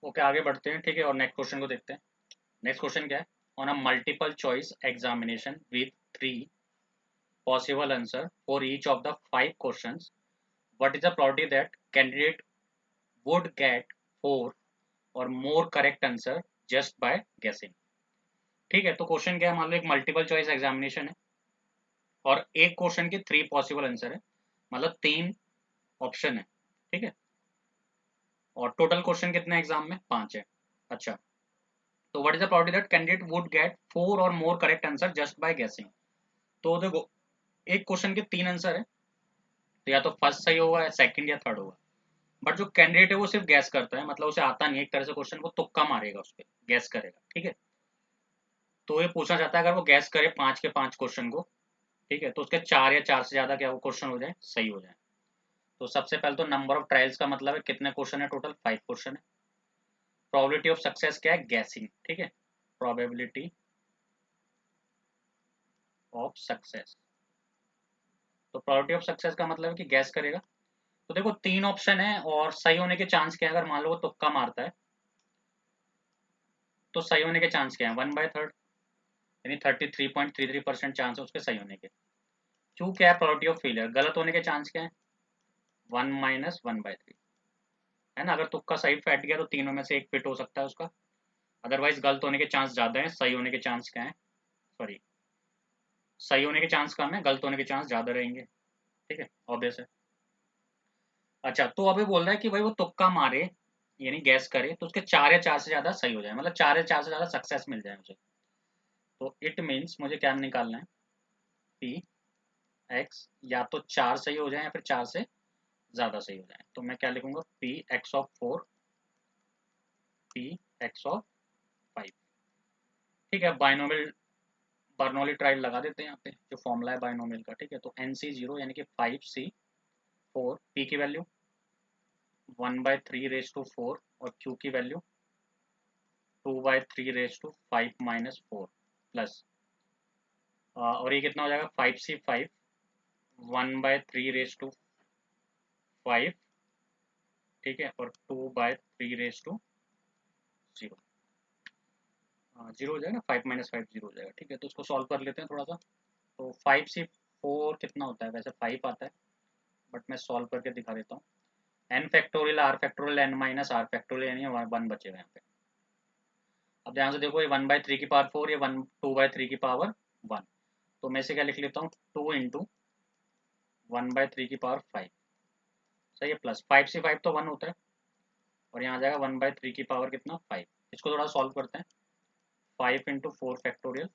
Okay, आगे बढ़ते हैं, ठीक है, और नेक्स्ट क्वेश्चन को देखते हैं। नेक्स्ट क्वेश्चन क्या है? On a multiple choice examination with 3 possible answer for each of the 5 questions, what is the probability that candidate would get 4 or more correct answer just by guessing? ठीक है, तो question क्या है? मान लो एक multiple choice examination है और एक क्वेश्चन के 3 पॉसिबल आंसर है, मतलब 3 ऑप्शन है, ठीक है, और टोटल क्वेश्चन कितने एग्जाम में? 5 है। अच्छा, तो what is the probability that candidate would get 4 और more correct answer just by गेसिंग? तो देखो, एक क्वेश्चन के 3 आंसर है, तो या तो फर्स्ट सही होगा या सेकंड या थर्ड होगा। बट जो कैंडिडेट है वो सिर्फ गैस करता है, मतलब उसे आता नहीं है, एक तरह से क्वेश्चन को तुक्का मारेगा, उस पर गैस करेगा, ठीक है। तो ये पूछना चाहता है, अगर वो गैस करे 5 के 5 क्वेश्चन को, ठीक है, तो उसके 4 या 4 से ज्यादा क्या वो क्वेश्चन हो जाए, सही हो जाए। तो सबसे पहले तो नंबर ऑफ ट्रायल्स का मतलब है कितने क्वेश्चन है, टोटल 5 क्वेश्चन है। प्रोबेबिलिटी ऑफ सक्सेस क्या है? गैसिंग, ठीक है, प्रोबेबिलिटी ऑफ सक्सेस। तो प्रोबेबिलिटी ऑफ सक्सेस का मतलब है कि गैस करेगा। तो देखो 3 ऑप्शन है और सही होने के चांस क्या है? अगर मान लो वो तुक्का मारता है, तो सही होने के चांस क्या है? 1/3, यानी 33.33% चांस है उसके सही होने के। क्यों, क्या है प्रोबेबिलिटी ऑफ फेलियर? गलत होने के चांस क्या है? 1 - 1/3, है ना। अगर तुक्का सही फैट गया तो तीनों में से एक फिट हो सकता है उसका, अदरवाइज गलत होने के चांस ज्यादा है, सही होने के चांस क्या है? सॉरी, सही होने के चांस कम है, गलत होने के चांस ज्यादा रहेंगे, ठीक है, ऑब्वियस है। अच्छा, तो अभी बोल रहा है कि भाई वो तुक्का मारे, यानी गैस करे, तो उसके 4 या 4 से ज्यादा सही हो जाए, मतलब 4 या 4 से ज्यादा सक्सेस मिल जाए मुझे। तो इट मीन्स मुझे क्या निकालना है? पी एक्स या तो 4 सही हो जाए या फिर 4 से ज्यादा सही हो जाए। तो मैं क्या लिखूंगा? P x of 4, P x of 5, ठीक है। बाइनोमियल बर्नौली ट्रायल लगा देते हैं यहाँ पे, जो फॉर्मूला है बाइनोमियल का, ठीक है। तो एन सी जीरो यानी कि 5C4, पी की वैल्यू 1/3 रेज टू 4 और क्यू की वैल्यू 2/3 रेज टू 5 - 4 प्लस, और ये कितना हो जाएगा? 5C5 1/3 रेज टू 5, ठीक है, और 2/3 रेज टू 0, जीरो हो जाएगा, 5 - 5 जीरो हो जाएगा, ठीक है। तो उसको सॉल्व कर लेते हैं थोड़ा सा। तो 5C4 कितना होता है? वैसे 5 आता है, बट मैं सॉल्व करके दिखा देता हूँ। N factorial r factorial n minus r factorial, यानी 1 बचेगा यहाँ पे। अब ध्यान से देखो, ये 1/3 की पावर 4, ये 2/3 की पावर 1, तो मैं इसे क्या लिख लेता हूँ? 2 × 1/3 की पावर 5, सही है, प्लस 5C5 तो 1 होता है, और यहाँ आ जाएगा 1/3 की पावर कितना? 5। इसको थोड़ा सॉल्व करते हैं। 5 × 4 फैक्टोरियल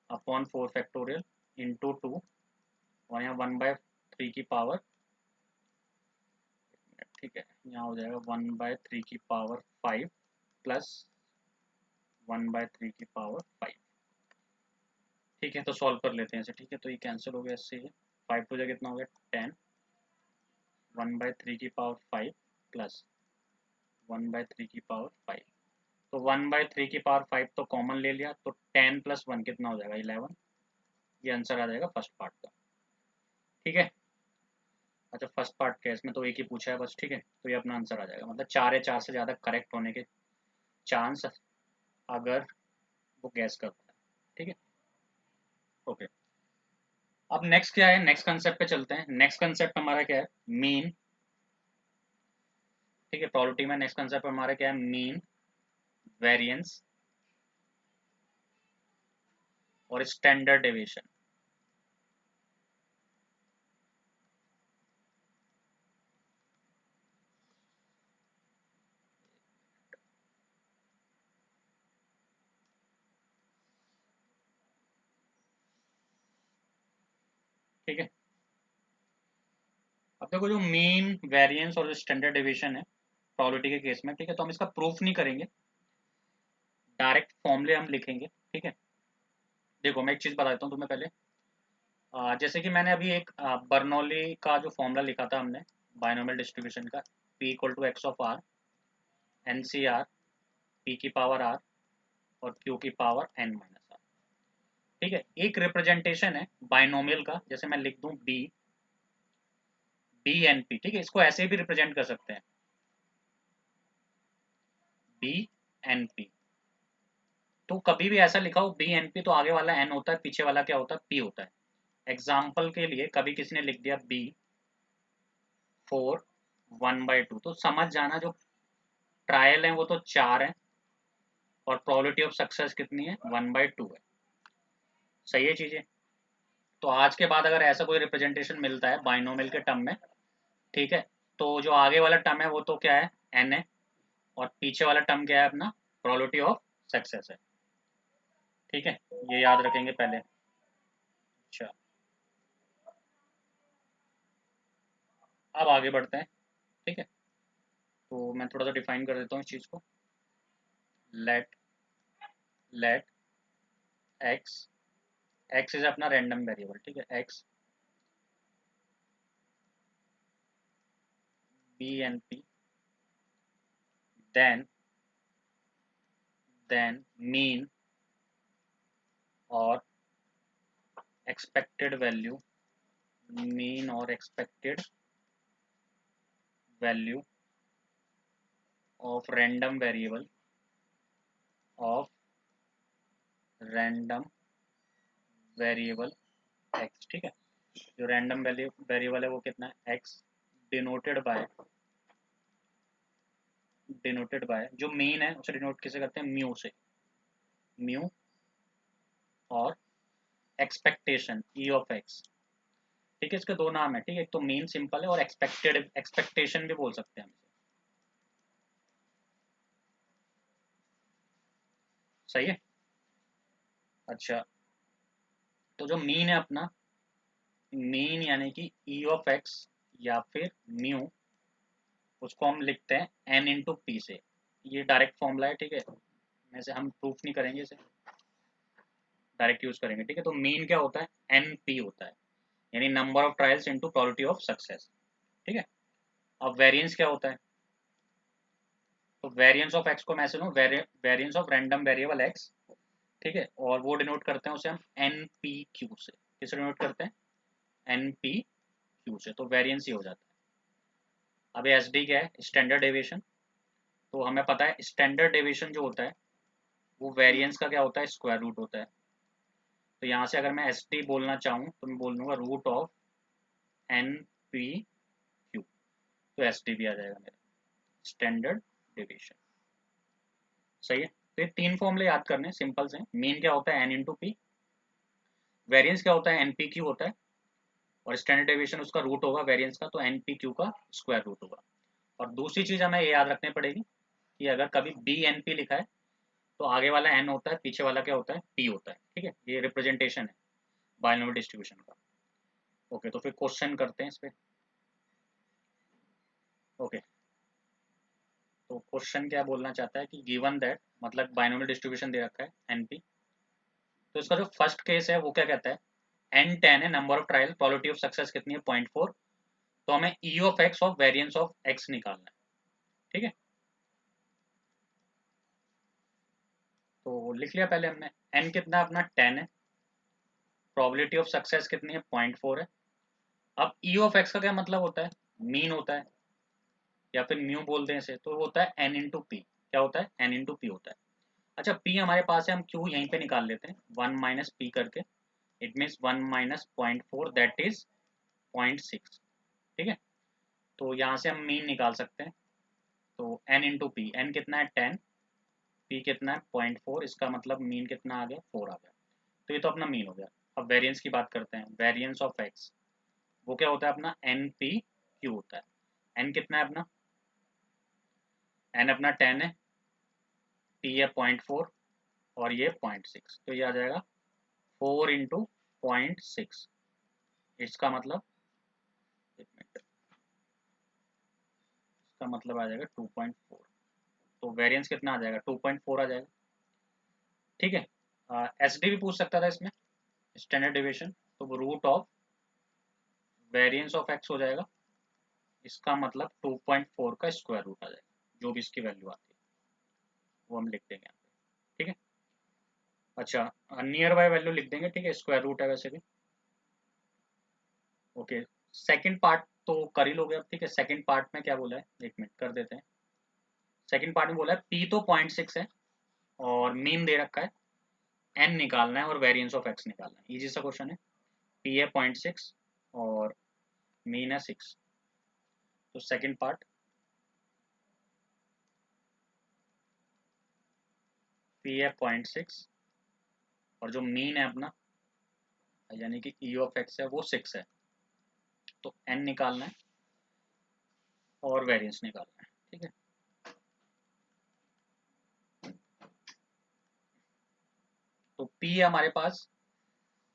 अपॉन 4 फैक्टोरियल इंटू 2, और यहाँ 1/3 की पावर, ठीक है, यहाँ हो जाएगा 1/3 की पावर 5 प्लस 1/3 की पावर 5, ठीक है। तो सॉल्व कर लेते हैं इसे, ठीक है। तो ये कैंसिल हो गया इससे, ये 5 टू जगह कितना हो गया? 10, 1/3 की पावर 5 प्लस 1/3 की पावर 5, तो 1/3 की पावर 5 तो कॉमन ले लिया, तो 10 प्लस 1 कितना हो जाएगा? 11। ये आंसर आ जाएगा फर्स्ट पार्ट का, ठीक है। अच्छा, फर्स्ट पार्ट क्या है? इसमें तो एक ही पूछा है बस, ठीक है। तो ये अपना आंसर आ जाएगा, मतलब 4 या 4 से ज़्यादा करेक्ट होने के चांस, अगर वो गैस करता है, ठीक है। ओके, अब नेक्स्ट क्या है? नेक्स्ट कंसेप्ट पे चलते हैं। नेक्स्ट कंसेप्ट हमारा क्या है? मीन, ठीक है। प्रोबेबिलिटी में नेक्स्ट कंसेप्ट हमारा क्या है? मीन, वेरिएंस और स्टैंडर्ड डेविएशन। ठीक है, अब देखो, जो मीन, वेरिएंस और स्टैंडर्ड डेविएशन है प्रोबेबिलिटी के केस में, ठीक है, तो हम इसका प्रूफ नहीं करेंगे, डायरेक्ट फॉर्मूले हम लिखेंगे, ठीक है। देखो, मैं एक चीज बता देता हूँ तुम्हें पहले। जैसे कि मैंने अभी एक बर्नौली का जो फॉर्मूला लिखा था हमने, बाइनोमियल डिस्ट्रीब्यूशन का, P = x(r) NCR P की पावर R और Q की पावर n - r, ठीक है। एक रिप्रेजेंटेशन है बाइनोमियल का, जैसे मैं लिख दूं BNP, ठीक है। इसको ऐसे भी रिप्रेजेंट कर सकते हैं, बी एन पी। तो कभी भी ऐसा लिखा हो बी एन पी तो आगे वाला एन होता है, पीछे वाला क्या होता है, पी होता है। एग्जाम्पल के लिए कभी किसी ने लिख दिया बी 4 1/2, तो समझ जाना जो ट्रायल है वो तो 4 है और प्रोबेबिलिटी ऑफ सक्सेस कितनी है, 1/2 है। सही है चीजें। तो आज के बाद अगर ऐसा कोई रिप्रेजेंटेशन मिलता है बाइनोमियल के टर्म में, ठीक है, तो जो आगे वाला टर्म है वो तो क्या है, एन है, और पीछे वाला टर्म क्या है अपना, प्रोबेबिलिटी ऑफ सक्सेस है। ठीक है, ये याद रखेंगे पहले। अच्छा, अब आगे बढ़ते हैं। ठीक है, तो मैं थोड़ा सा डिफाइन कर देता हूँ इस चीज को। Let let x, x is अपना रैंडम वेरिएबल, ठीक है, x B n p, then mean और एक्सपेक्टेड वैल्यू, मीन और expected value of random variable, of random variable x. ठीक है, जो रैंडम वेरिएबल है वो कितना है, एक्स, डिनोटेड बाय जो मीन है उसे डिनोट किसे करते हैं, म्यू से, म्यू, और एक्सपेक्टेशन ई ऑफ एक्स। ठीक है, इसके दो नाम है, ठीक है, एक तो मीन सिंपल है और एक्सपेक्टेशन भी बोल सकते हैं हम इसे। सही है। अच्छा, तो जो मीन है अपना, मीन यानी कि ई ऑफ एक्स या फिर म्यू, उसको हम लिखते हैं एन इंटू पी से। ये डायरेक्ट फॉर्मूला है, ठीक है, वैसे हम प्रूफ नहीं करेंगे इसे, डायरेक्ट यूज करेंगे। ठीक है, तो मीन क्या होता है, एन पी होता है, यानी number of trials into probability of success. ठीक है, अब वेरिएंस क्या होता है, तो वेरिएंस ऑफ एक्स को मैं ऐसे लूँ, variance of random variable x, ठीक है, और वो डिनोट करते हैं उसे हम एन पी क्यू से। किसे डिनोट करते हैं, एन पी क्यू से, तो वेरिएंस ही हो जाता है। अब एस डी क्या है, स्टैंडर्ड डेविएशन, तो हमें पता है स्टैंडर्ड डेविएशन जो होता है वो वेरिएंस का क्या होता है, स्क्वायर रूट होता है। तो यहाँ से अगर मैं एस डी बोलना चाहूँ तो मैं बोल दूंगा root of n p q, तो एस डी भी आ जाएगा मेरा, स्टैंडर्ड डेविएशन। सही है, तो ये तीन फॉर्मूले याद करने सिंपल से। मीन क्या होता है, एन इंटू पी, वेरियंस क्या होता है, एन पी क्यू होता है, और स्टैंडर्ड डेविएशन उसका रूट होगा वेरियंस का, तो एन पी क्यू का स्क्वायर रूट होगा। और दूसरी चीज हमें ये याद रखनी पड़ेगी कि अगर कभी बी एन पी लिखा है तो आगे वाला एन होता है, पीछे वाला क्या होता है, पी होता है। ठीक है, ये रिप्रेजेंटेशन है बाइनोमियल डिस्ट्रीब्यूशन का। ओके, तो फिर क्वेश्चन करते हैं इस पे। ओके, तो क्वेश्चन क्या बोलना चाहता है कि गिवन दैट, मतलब बाइनोमियल डिस्ट्रीब्यूशन दे रखा है एनपी, तो इसका जो फर्स्ट केस है वो क्या कहता है, एन 10 है, number of trial, probability of success कितनी है, 0.4, तो हमें ई of x of variance of x निकालना है। ठीक है, तो लिख लिया पहले हमने, एन कितना है अपना, 10 है, प्रोबेबिलिटी ऑफ सक्सेस कितनी है, 0.4 है। अब ई ऑफ एक्स का क्या मतलब होता है, मीन होता है, या फिर म्यू बोलते हैं इसे, तो वो होता है एन इंटू पी। क्या होता है, एन इंटू पी होता है। अच्छा, पी हमारे पास है, हम क्यू यहीं पे निकाल लेते हैं, 1 - पी करके, इट मीन्स 1 - 0.4 दैट इज 0.6। ठीक है, तो यहाँ से हम मीन निकाल सकते हैं, तो एन इंटू पी, एन कितना है 10, पी कितना है 0.4, इसका मतलब मीन कितना आ गया, 4 आ गया। तो ये तो अपना मीन हो गया। अब वेरिएंस की बात करते हैं, वेरिएंस ऑफ एक्स, वो क्या होता है अपना, एन पी क्यू होता है। एन कितना है अपना, एन अपना 10 है, पी है 0.4, और ये 0.6, तो ये आ जाएगा 4 × 0.6। इसका मतलब, एक मिनट, इसका मतलब आ जाएगा 2.4, तो वेरिएंस कितना आ जाएगा, 2.4 आ जाएगा। ठीक है, एस डी भी पूछ सकता था इसमें, स्टैंडर्ड डेविएशन, तो वो root of variance of x हो जाएगा, इसका मतलब 2.4 का स्क्वायर रूट आ जाएगा, जो भी इसकी वैल्यू आती है वो हम लिख देंगे यहाँ पे। ठीक है, अच्छा, नियर बाय वैल्यू लिख देंगे, ठीक है, स्क्वायर रूट है वैसे भी। ओके, सेकंड पार्ट तो कर ही लोगे अब। ठीक है, सेकंड पार्ट में क्या बोला है, एक मिनट कर देते हैं। सेकंड पार्ट में बोला है पी तो 0.6 है और मीन दे रखा है, एन निकालना है और वेरिएंस ऑफ एक्स निकालना है। इजी सा क्वेश्चन है। पी है 0.6 और मीन है 6। तो सेकंड पार्ट, पी है 0.6 और जो मीन है अपना यानी कि ई ऑफ एक्स है वो 6 है, तो एन निकालना है और वेरिएंस निकालना है। ठीक है, तो पी है हमारे पास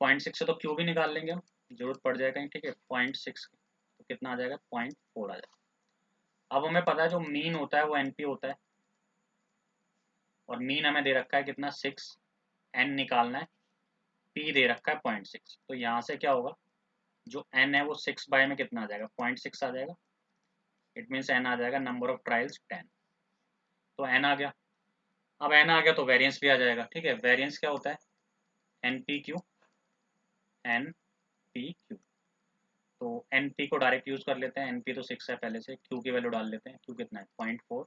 0.6 से, तो क्यू भी निकाल लेंगे हम, जरूरत पड़ जाएगा कहीं। ठीक है, 0.6 तो कितना आ जाएगा, 0.4 आ जाएगा। अब हमें पता है जो मीन होता है वो एनपी होता है और मीन हमें दे रखा है कितना, 6। एन निकालना है, पी दे रखा है 0.6। तो यहाँ से क्या होगा, जो एन है वो 6 बाय में कितना आ जाएगा, 0.6 आ जाएगा। इट मीन्स एन आ जाएगा नंबर ऑफ ट्रायल्स 10। तो एन आ गया। अब एन आ गया तो वेरिएंस भी आ जाएगा। ठीक है, वेरिएंस क्या होता है, n p q, n p q. तो एन पी को डायरेक्ट यूज कर लेते हैं, एन पी तो 6 है पहले से, क्यू की वैल्यू डाल लेते हैं, क्यू कितना है 0.4,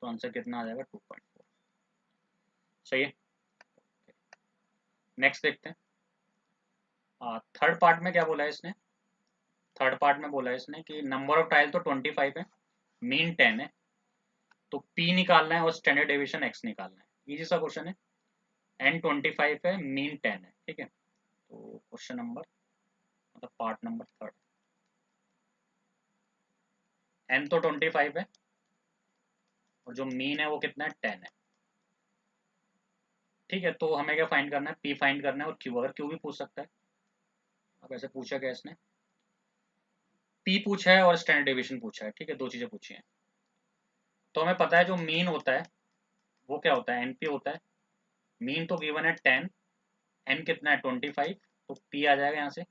तो आंसर कितना आ जाएगा 2.4। सही है। नेक्स्ट देखते हैं, थर्ड पार्ट में क्या बोला है इसने। थर्ड पार्ट में बोला है इसने कि नंबर ऑफ ट्रायल तो 25 है, मीन 10 है, तो पी निकालना है और स्टैंडर्ड डेविएशन एक्स निकालना है। इजी सा क्वेश्चन है। एन 25 है, मीन 10 है। ठीक है, तो क्वेश्चन नंबर मतलब पार्ट नंबर थर्ड, एन तो 25 है और जो मीन है वो कितना है, 10 है। ठीक है, तो हमें क्या फाइंड करना है, पी फाइंड करना है और क्यू, अगर क्यू भी पूछ सकता है। अब ऐसे पूछा गया इसने, पी पूछा है और स्टैंडर्ड डेविएशन पूछा है। ठीक है, दो चीजें पूछी हैं। तो हमें पता है जो मीन होता है वो क्या होता है, एनपी होता है। मीन तो गिवन है 10, एन कितना है 25, तो पी आ जाएगा यहाँ से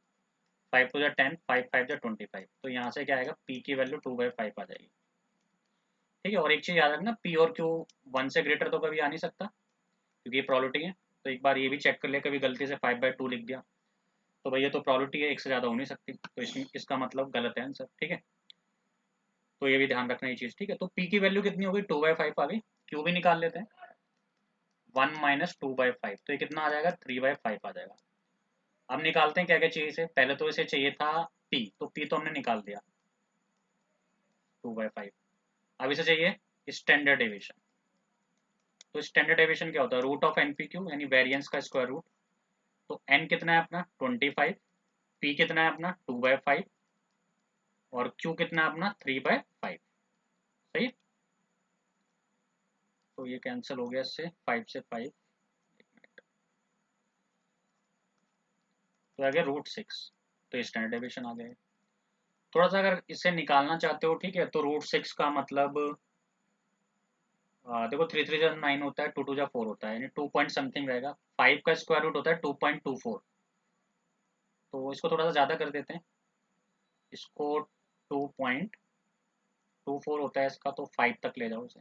5 टू 10, 5 5 25, तो यहाँ से क्या आएगा, पी की वैल्यू 2/5 आ जाएगी। ठीक है, और एक चीज याद रखना, पी और क्यू 1 से ग्रेटर तो कभी आ नहीं सकता क्योंकि ये प्रोबेबिलिटी है। तो एक बार ये भी चेक कर ले, कभी गलती से 5/2 लिख दिया तो भैया तो प्रोबेबिलिटी है, एक से ज्यादा हो नहीं सकती, तो इसका मतलब गलत है आंसर। ठीक है, तो ये भी ध्यान रखना ये चीज। ठीक है, तो पी की वैल्यू कितनी होगी, 2/5 आ गई। क्यू भी निकाल लेते हैं, 1 - 2/5, तो ये कितना आ जाएगा, 3/5 आ जाएगा। अब निकालते हैं क्या क्या चाहिए इसे। पहले तो इसे चाहिए था पी, तो पी तो हमने निकाल दिया 2/5। अब इसे चाहिए स्टैंडर्ड डेविएशन। तो स्टैंडर्ड डेविएशन क्या होता है, रूट ऑफ एनपीक्यू यानी वेरिएंस का स्क्वायर रूट। तो एन कितना है अपना 25, पी कितना है अपना 2/5 और क्यू कितना है अपना 3/5। सही है, तो ये कैंसिल हो गया इससे, 5 से 5, तो आ गया √6। तो स्टैंडर्ड डेविएशन आ गया। थोड़ा सा अगर इसे निकालना चाहते हो, ठीक है, तो √6 का मतलब देखो 3 3 9 होता है, 2 2 4 होता है, यानी 2 पॉइंट समथिंग रहेगा। 5 का स्क्वायर रूट होता है 2.24, तो इसको थोड़ा सा ज़्यादा कर देते हैं, इसको 2.24 होता है इसका, तो 5 तक ले जाओ इसे।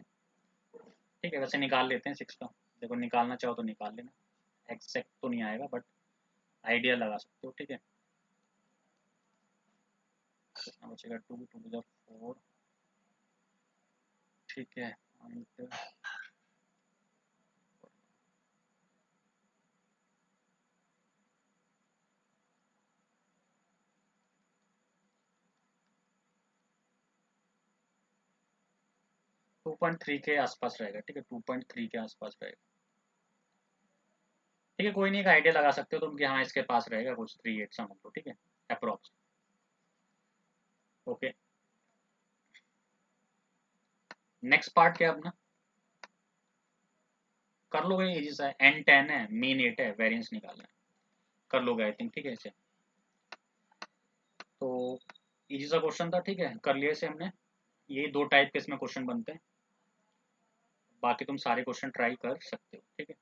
ठीक है, वैसे निकाल लेते हैं 6 का, देखो निकालना चाहो तो निकाल लेना, एग्जैक्ट तो नहीं आएगा बट आइडिया लगा सकते हो। ठीक है, कितना बचेगा, 2 2 4। ठीक है, and 2.3 के आसपास रहेगा। ठीक है, 2.3 के आसपास रहेगा। ठीक है, कोई नहीं, एक आइडिया लगा सकते हो तुम कि हाँ इसके पास रहेगा कुछ 3.8 समझ लो। ठीक है, अप्रोक्स। ओके, नेक्स्ट पार्ट क्या है अपना, कर लोगे, इजी सा है। एन 10 है, मीन 8 है, वेरिएंस निकालना है, कर लोगे आई थिंक। ठीक है, इसे तो इजी सा क्वेश्चन था। ठीक है, कर लिया इसे हमने। ये दो टाइप के इसमें क्वेश्चन बनते हैं, बाकी तुम सारे क्वेश्चन ट्राई कर सकते हो। ठीक है।